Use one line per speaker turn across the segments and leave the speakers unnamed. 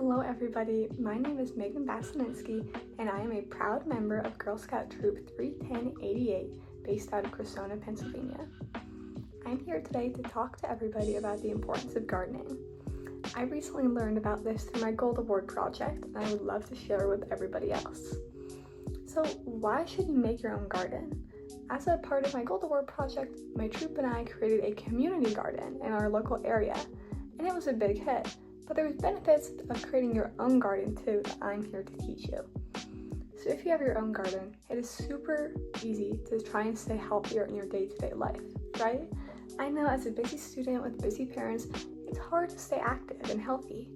Hello everybody, my name is Megan Basinensky and I am a proud member of Girl Scout Troop 31088 based out of Cressona, Pennsylvania. I'm here today to talk to everybody about the importance of gardening. I recently learned about this through my Gold Award project and I would love to share with everybody else. So why should you make your own garden? As a part of my Gold Award project, my troop and I created a community garden in our local area and it was a big hit. But there's benefits of creating your own garden too that I'm here to teach you. So if you have your own garden, it is super easy to try and stay healthier in your day-to-day life, right? I know as a busy student with busy parents, it's hard to stay active and healthy.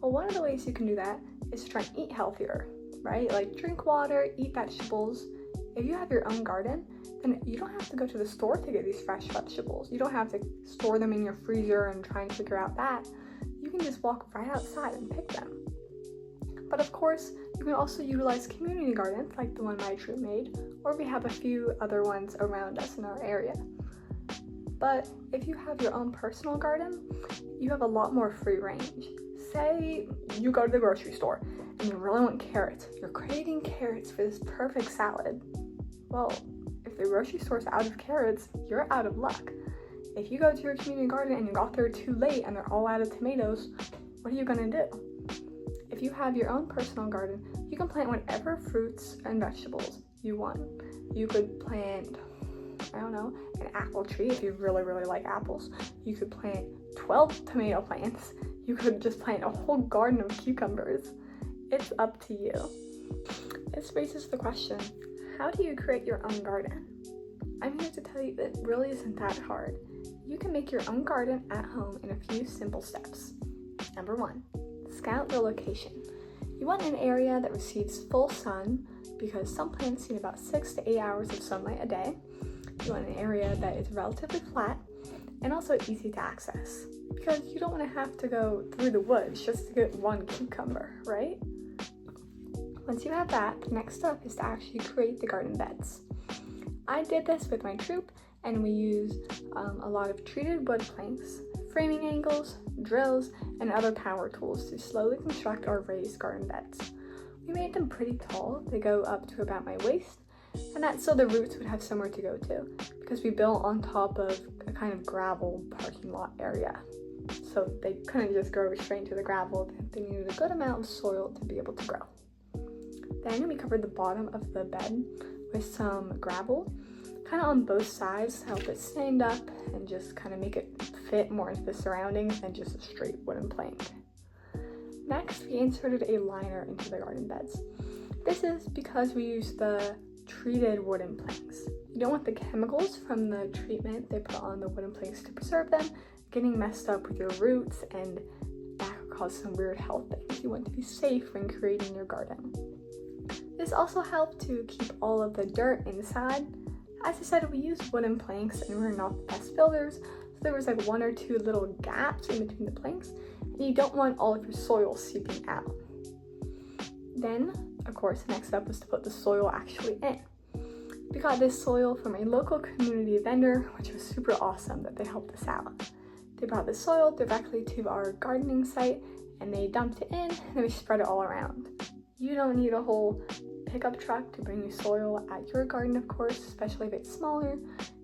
Well, one of the ways you can do that is to try and eat healthier, right? Like drink water, eat vegetables. If you have your own garden, then you don't have to go to the store to get these fresh vegetables. You don't have to store them in your freezer and try and figure out that. You can just walk right outside and pick them. But of course, you can also utilize community gardens like the one my troop made, or we have a few other ones around us in our area. But if you have your own personal garden, you have a lot more free range. Say you go to the grocery store and you really want carrots. You're craving carrots for this perfect salad. Well, if the grocery store's out of carrots, you're out of luck. If you go to your community garden and you got there too late and they're all out of tomatoes, what are you gonna do? If you have your own personal garden, you can plant whatever fruits and vegetables you want. You could plant, an apple tree if you really like apples. You could plant 12 tomato plants. You could just plant a whole garden of cucumbers. It's up to you. This raises the question, how do you create your own garden? I'm here to tell you that it really isn't that hard. You can make your own garden at home in a few simple steps. Number 1, scout the location. You want an area that receives full sun because some plants need about 6 to 8 hours of sunlight a day. You want an area that is relatively flat and also easy to access because you don't want to have to go through the woods just to get one cucumber, right? Once you have that, the next step is to actually create the garden beds. I did this with my troop and we used a lot of treated wood planks, framing angles, drills, and other power tools to slowly construct our raised garden beds. We made them pretty tall. They go up to about my waist, and that's so the roots would have somewhere to go to because we built on top of a kind of gravel parking lot area. So they couldn't just grow straight into the gravel. They needed a good amount of soil to be able to grow. Then we covered the bottom of the bed with some gravel, kind of on both sides to help it stand up and just kind of make it fit more into the surroundings than just a straight wooden plank. Next, we inserted a liner into the garden beds. This is because we use the treated wooden planks. You don't want the chemicals from the treatment they put on the wooden planks to preserve them getting messed up with your roots, and that could cause some weird health things. You want to be safe when creating your garden. This also helped to keep all of the dirt inside. As I said, we used wooden planks and we're not the best builders, so there was like 1 or 2 little gaps in between the planks, and you don't want all of your soil seeping out. Then, of course, the next step was to put the soil actually in. We got this soil from a local community vendor, which was super awesome that they helped us out. They brought the soil directly to our gardening site and they dumped it in and then we spread it all around. You don't need a whole pickup truck to bring you soil at your garden, of course, especially if it's smaller.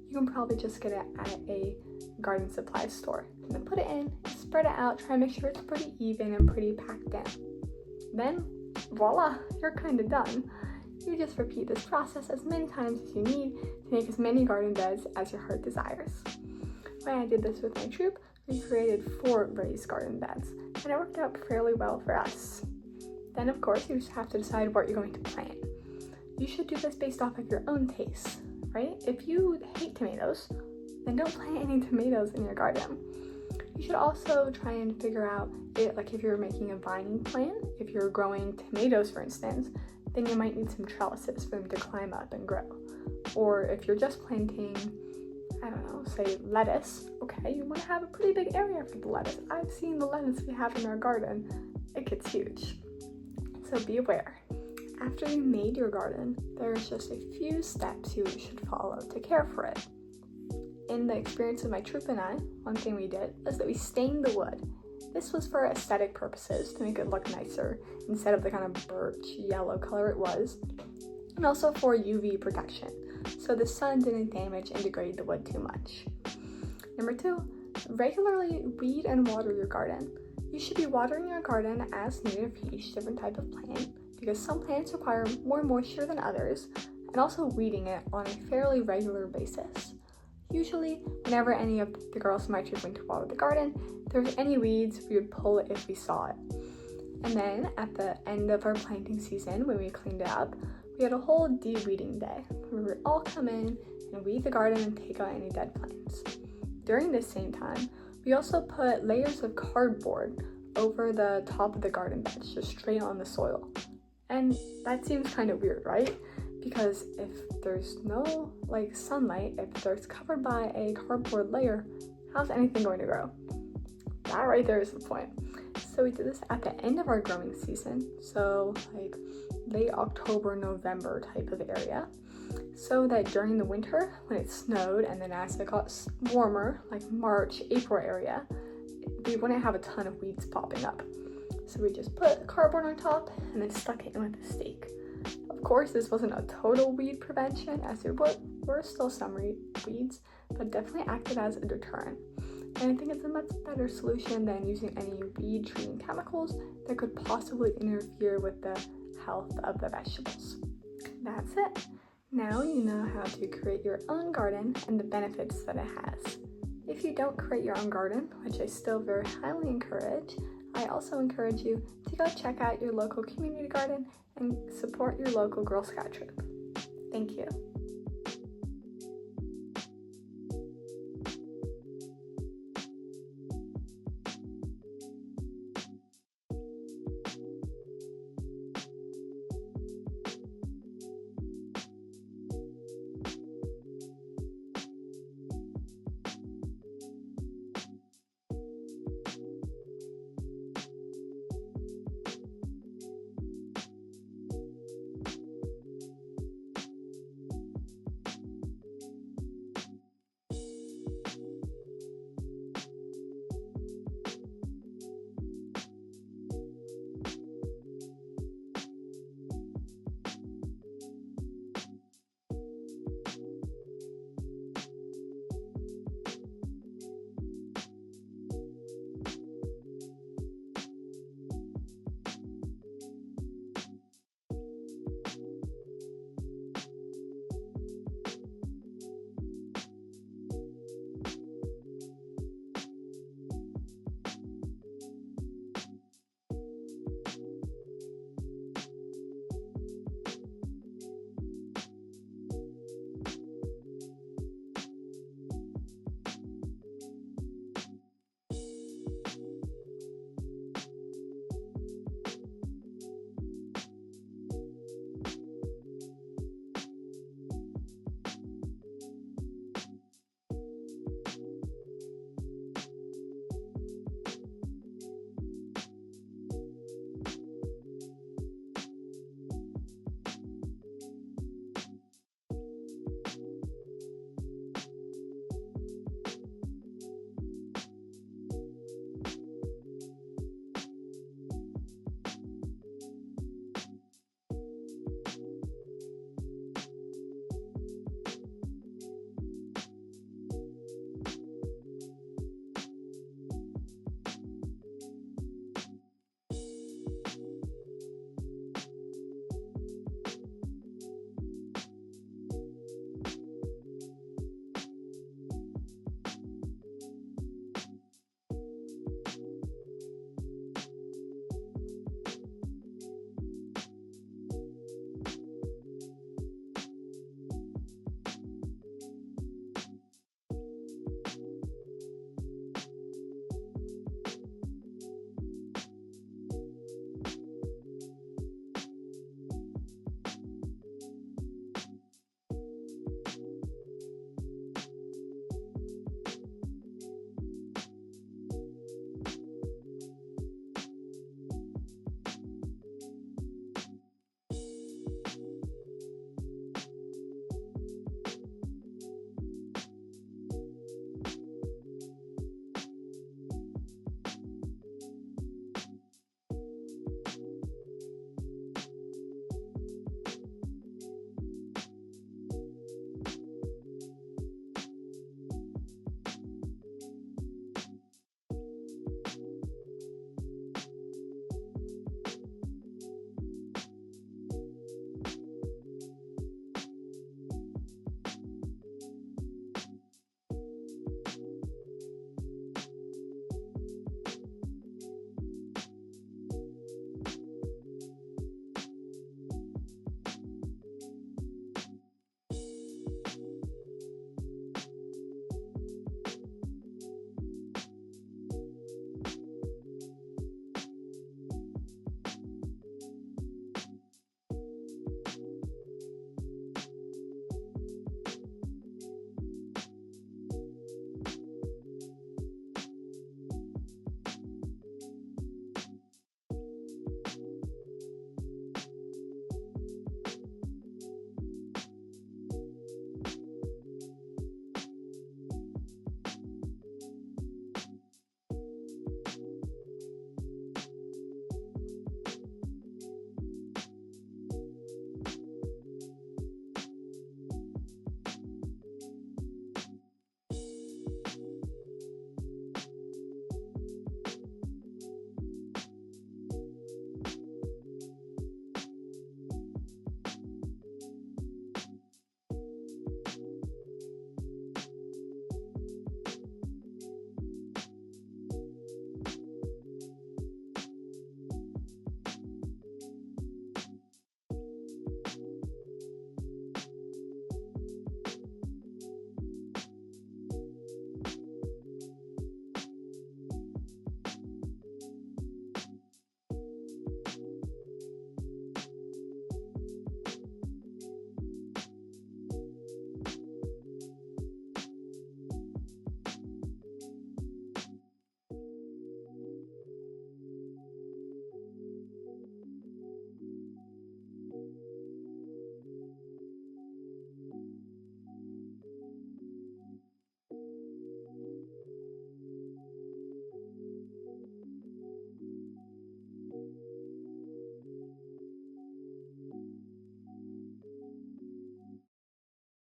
You can probably just get it at a garden supply store. And then put it in, spread it out, try and make sure it's pretty even and pretty packed in. Then, voila, you're kind of done. You just repeat this process as many times as you need to make as many garden beds as your heart desires. When I did this with my troop, we created 4 raised garden beds, and it worked out fairly well for us. Then, of course, you just have to decide what you're going to plant. You should do this based off of your own tastes, right? If you hate tomatoes, then don't plant any tomatoes in your garden. You should also try and figure out, if you're making a vining plan, if you're growing tomatoes, for instance, then you might need some trellises for them to climb up and grow. Or if you're just planting, say lettuce, okay, you want to have a pretty big area for the lettuce. I've seen the lettuce we have in our garden. It gets huge. So be aware. After you made your garden, there's just a few steps you should follow to care for it. In the experience of my troop and I, one thing we did was that we stained the wood. This was for aesthetic purposes to make it look nicer instead of the kind of birch yellow color it was, and also for UV protection, so the sun didn't damage and degrade the wood too much. Number 2, regularly weed and water your garden. You should be watering your garden as needed for each different type of plant, because some plants require more moisture than others, and also weeding it on a fairly regular basis. Usually, whenever any of the girls in my troop went to water the garden, if there was any weeds, we would pull it if we saw it. And then, at the end of our planting season, when we cleaned it up, we had a whole de-weeding day, where we would all come in and weed the garden and take out any dead plants. During this same time, we also put layers of cardboard over the top of the garden beds, just straight on the soil. And that seems kind of weird, right? Because if there's no sunlight, if it's covered by a cardboard layer, how's anything going to grow? That right there is the point. So we did this at the end of our growing season, so late October, November type of area, so that during the winter, when it snowed and then as it got warmer, like March, April area, we wouldn't have a ton of weeds popping up. So we just put cardboard on top and then stuck it in with a stake. Of course, this wasn't a total weed prevention, as there were still some weeds, but definitely acted as a deterrent. And I think it's a much better solution than using any weed treating chemicals that could possibly interfere with the health of the vegetables. That's it. Now you know how to create your own garden and the benefits that it has. If you don't create your own garden, which I still very highly encourage, I also encourage you to go check out your local community garden and support your local Girl Scout troop. Thank you.